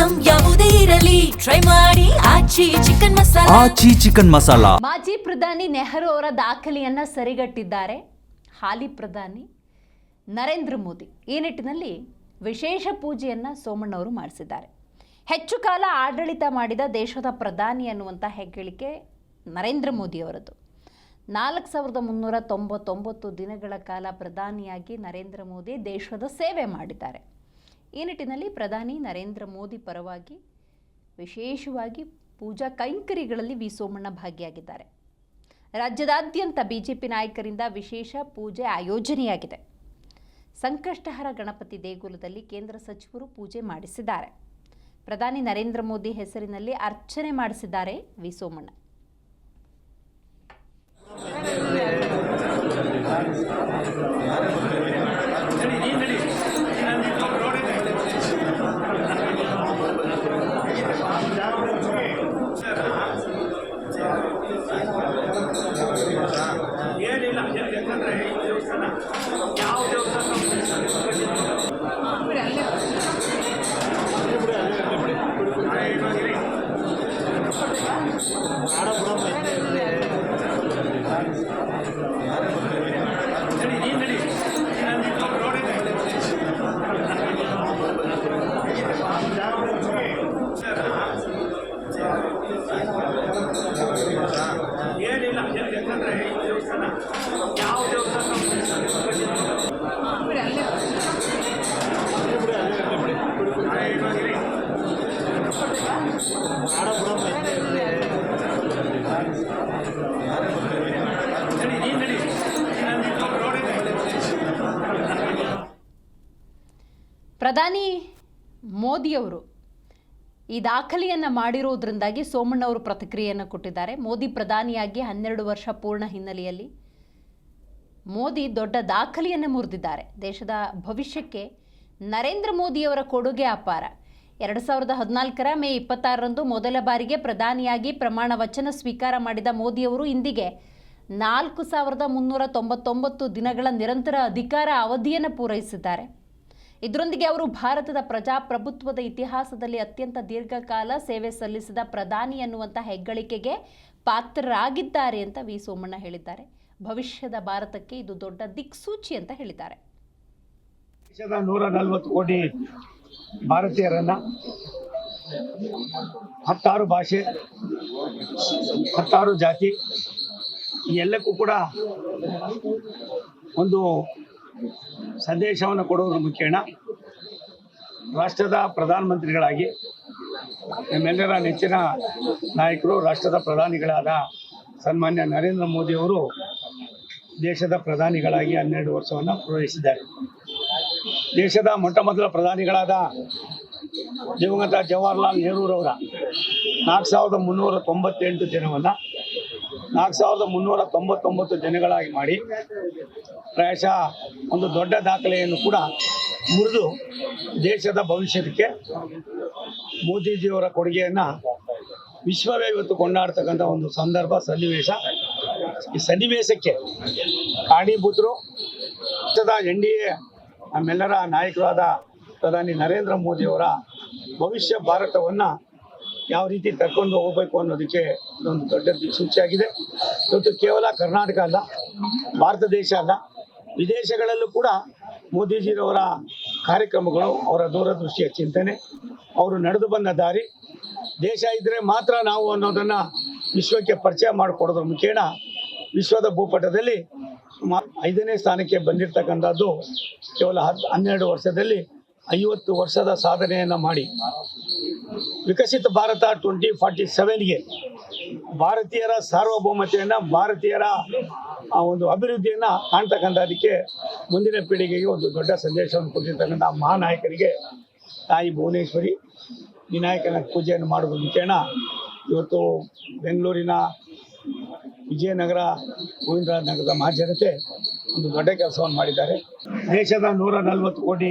Item ಯಾವುದೇ ಇರಲಿ try ಮಾಡಿ ಆಚಿ ಚಿಕನ್ ಮಸಾಲಾ. ಆಚಿ ಚಿಕನ್ ಮಸಾಲಾ. ಮಾಜಿ ಪ್ರಧಾನಿ ನೆಹರು ಅವರ ದಾಖಲೆಯನ್ನ ಸರಿಗಟ್ಟಿದ್ದಾರೆ ಹಾಲಿ ಪ್ರಧಾನಿ ನರೇಂದ್ರ ಮೋದಿ. ಈ ನಿಟ್ಟಿನಲ್ಲಿ ವಿಶೇಷ ಪೂಜೆಯನ್ನ ಸೋಮಣ್ಣವರು ಮಾಡಿಸಿದ್ದಾರೆ. ಹೆಚ್ಚು ಕಾಲ ಆಡಳಿತ ಮಾಡಿದ ದೇಶದ ಪ್ರಧಾನಿ ಅನ್ನುವಂಥ ಹೆಗ್ಗಳಿಕೆ ನರೇಂದ್ರ ಮೋದಿ ಅವರದ್ದು. 4399 ದಿನಗಳ ಕಾಲ ಪ್ರಧಾನಿಯಾಗಿ ನರೇಂದ್ರ ಮೋದಿ ದೇಶದ ಸೇವೆ ಮಾಡಿದ್ದಾರೆ. ಈ ನಿಟ್ಟಿನಲ್ಲಿ ಪ್ರಧಾನಿ ನರೇಂದ್ರ ಮೋದಿ ಪರವಾಗಿ ವಿಶೇಷವಾಗಿ ಪೂಜಾ ಕೈಂಕರ್ಯಗಳಲ್ಲಿ ವಿ ಸೋಮಣ್ಣ ಭಾಗಿಯಾಗಿದ್ದಾರೆ. ರಾಜ್ಯದಾದ್ಯಂತ ಬಿಜೆಪಿ ನಾಯಕರಿಂದ ವಿಶೇಷ ಪೂಜೆ ಆಯೋಜನೆಯಾಗಿದೆ. ಸಂಕಷ್ಟಹರ ಗಣಪತಿ ದೇಗುಲದಲ್ಲಿ ಕೇಂದ್ರ ಸಚಿವರು ಪೂಜೆ ಮಾಡಿಸಿದ್ದಾರೆ. ಪ್ರಧಾನಿ ನರೇಂದ್ರ ಮೋದಿ ಹೆಸರಿನಲ್ಲಿ ಅರ್ಚನೆ ಮಾಡಿಸಿದ್ದಾರೆ ವಿ ಸೋಮಣ್ಣ. ಪ್ರಧಾನಿ ಮೋದಿಯವರು ಈ ದಾಖಲೆಯನ್ನು ಮಾಡಿರುವುದರಿಂದಾಗಿ ಸೋಮಣ್ಣವರು ಪ್ರತಿಕ್ರಿಯೆಯನ್ನು ಕೊಟ್ಟಿದ್ದಾರೆ. ಮೋದಿ ಪ್ರಧಾನಿಯಾಗಿ 12 ವರ್ಷ ಪೂರ್ಣ ಹಿನ್ನೆಲೆಯಲ್ಲಿ ಮೋದಿ ದೊಡ್ಡ ದಾಖಲೆಯನ್ನು ಮುರಿದಿದ್ದಾರೆ. ದೇಶದ ಭವಿಷ್ಯಕ್ಕೆ ನರೇಂದ್ರ ಮೋದಿಯವರ ಕೊಡುಗೆ ಅಪಾರ. 2014 ಮೇ 26ರಂದು ಮೊದಲ ಬಾರಿಗೆ ಪ್ರಧಾನಿಯಾಗಿ ಪ್ರಮಾಣ ವಚನ ಸ್ವೀಕಾರ ಮಾಡಿದ ಮೋದಿಯವರು ಇಂದಿಗೆ 4399 ದಿನಗಳ ನಿರಂತರ ಅಧಿಕಾರ ಅವಧಿಯನ್ನು ಪೂರೈಸಿದ್ದಾರೆ. ಇದರೊಂದಿಗೆ ಅವರು ಭಾರತದ ಪ್ರಜಾಪ್ರಭುತ್ವದ ಇತಿಹಾಸದಲ್ಲಿ ಅತ್ಯಂತ ದೀರ್ಘಕಾಲ ಸೇವೆ ಸಲ್ಲಿಸಿದ ಪ್ರಧಾನಿ ಅನ್ನುವಂಥ ಹೆಗ್ಗಳಿಕೆಗೆ ಪಾತ್ರರಾಗಿದ್ದಾರೆ ಅಂತ ವಿ ಸೋಮಣ್ಣ ಹೇಳಿದ್ದಾರೆ. ಭವಿಷ್ಯದ ಭಾರತಕ್ಕೆ ಇದು ದೊಡ್ಡ ದಿಕ್ಸೂಚಿ ಅಂತ ಹೇಳಿದ್ದಾರೆ. ದೇಶದ 140 ಕೋಟಿ ಭಾರತೀಯರನ್ನ 16 ಭಾಷೆ 16 ಜಾತಿ ಎಲ್ಲಕ್ಕೂ ಕೂಡ ಒಂದು ಸಂದೇಶವನ್ನು ಕೊಡುವುದರ ಮುಖೇನ ರಾಷ್ಟ್ರದ ಪ್ರಧಾನಮಂತ್ರಿಗಳಾಗಿ ನಮ್ಮೆಲ್ಲರ ನೆಚ್ಚಿನ ನಾಯಕರು ರಾಷ್ಟ್ರದ ಪ್ರಧಾನಿಗಳಾದ ಸನ್ಮಾನ್ಯ ನರೇಂದ್ರ ಮೋದಿಯವರು ದೇಶದ ಪ್ರಧಾನಿಗಳಾಗಿ 12 ವರ್ಷವನ್ನು ಪೂರೈಸಿದ್ದಾರೆ. ದೇಶದ ಮೊಟ್ಟ ಮೊದಲ ಪ್ರಧಾನಿಗಳಾದ ದಿವಂಗತ ಜವಾಹರ್ಲಾಲ್ ನೆಹರೂರವರ 4398 ದಿನವನ್ನು 4399 ದಿನಗಳಾಗಿ ಮಾಡಿ ಪ್ರಾಯಶಃ ಒಂದು ದೊಡ್ಡ ದಾಖಲೆಯನ್ನು ಕೂಡ ಮುರಿದು ದೇಶದ ಭವಿಷ್ಯಕ್ಕೆ ಮೋದಿಜಿಯವರ ಕೊಡುಗೆಯನ್ನು ವಿಶ್ವವೇ ಇವತ್ತು ಕೊಂಡಾಡ್ತಕ್ಕಂಥ ಒಂದು ಸಂದರ್ಭ ಸನ್ನಿವೇಶ. ಈ ಸನ್ನಿವೇಶಕ್ಕೆ ಕಾರಣೀಭೂತರು ದೇಶದ NDA ನಮ್ಮೆಲ್ಲರ ನಾಯಕರಾದ ಪ್ರಧಾನಿ ನರೇಂದ್ರ ಮೋದಿಯವರ ಭವಿಷ್ಯ ಭಾರತವನ್ನು ಯಾವ ರೀತಿ ತರ್ಕೊಂಡು ಹೋಗಬೇಕು ಅನ್ನೋದಕ್ಕೆ ಇದೊಂದು ದೊಡ್ಡ ದಿಕ್ಸೂಚಿಯಾಗಿದೆ. ಇವತ್ತು ಕೇವಲ ಕರ್ನಾಟಕ ಅಲ್ಲ, ಭಾರತ ದೇಶ ಅಲ್ಲ, ವಿದೇಶಗಳಲ್ಲೂ ಕೂಡ ಮೋದಿಜಿರವರ ಕಾರ್ಯಕ್ರಮಗಳು, ಅವರ ದೂರದೃಷ್ಟಿಯ ಚಿಂತನೆ, ಅವರು ನಡೆದು ಬಂದ ದಾರಿ, ದೇಶ ಇದ್ದರೆ ಮಾತ್ರ ನಾವು ಅನ್ನೋದನ್ನು ವಿಶ್ವಕ್ಕೆ ಪರಿಚಯ ಮಾಡಿಕೊಡೋದ್ರ ಮುಖೇನ ವಿಶ್ವದ ಭೂಪಟದಲ್ಲಿ 5ನೇ ಸ್ಥಾನಕ್ಕೆ ಬಂದಿರತಕ್ಕಂಥದ್ದು ಕೇವಲ 12 ವರ್ಷದಲ್ಲಿ 50 ವರ್ಷದ ಸಾಧನೆಯನ್ನು ಮಾಡಿ ವಿಕಸಿತ ಭಾರತ 2047ಗೆ ಭಾರತೀಯರ ಸಾರ್ವಭೌಮತೆಯನ್ನು, ಭಾರತೀಯರ ಒಂದು ಅಭಿವೃದ್ಧಿಯನ್ನು ಕಾಣ್ತಕ್ಕಂಥದಕ್ಕೆ ಮುಂದಿನ ಪೀಳಿಗೆಗೆ ಒಂದು ದೊಡ್ಡ ಸಂದೇಶವನ್ನು ಕೊಟ್ಟಿರ್ತಕ್ಕಂಥ ಮಹಾನಾಯಕರಿಗೆ ತಾಯಿ ಭುವನೇಶ್ವರಿ ವಿನಾಯಕನ ಪೂಜೆಯನ್ನು ಮಾಡೋದ್ರ ಮುಖೇನ ಇವತ್ತು ಬೆಂಗಳೂರಿನ ವಿಜಯನಗರ ಗೋವಿಂದರಾಜ ನಗರದ ಮಹಾಜನತೆ ಒಂದು ದೊಡ್ಡ ಕೆಲಸವನ್ನು ಮಾಡಿದ್ದಾರೆ. ದೇಶದ 140 ಕೋಟಿ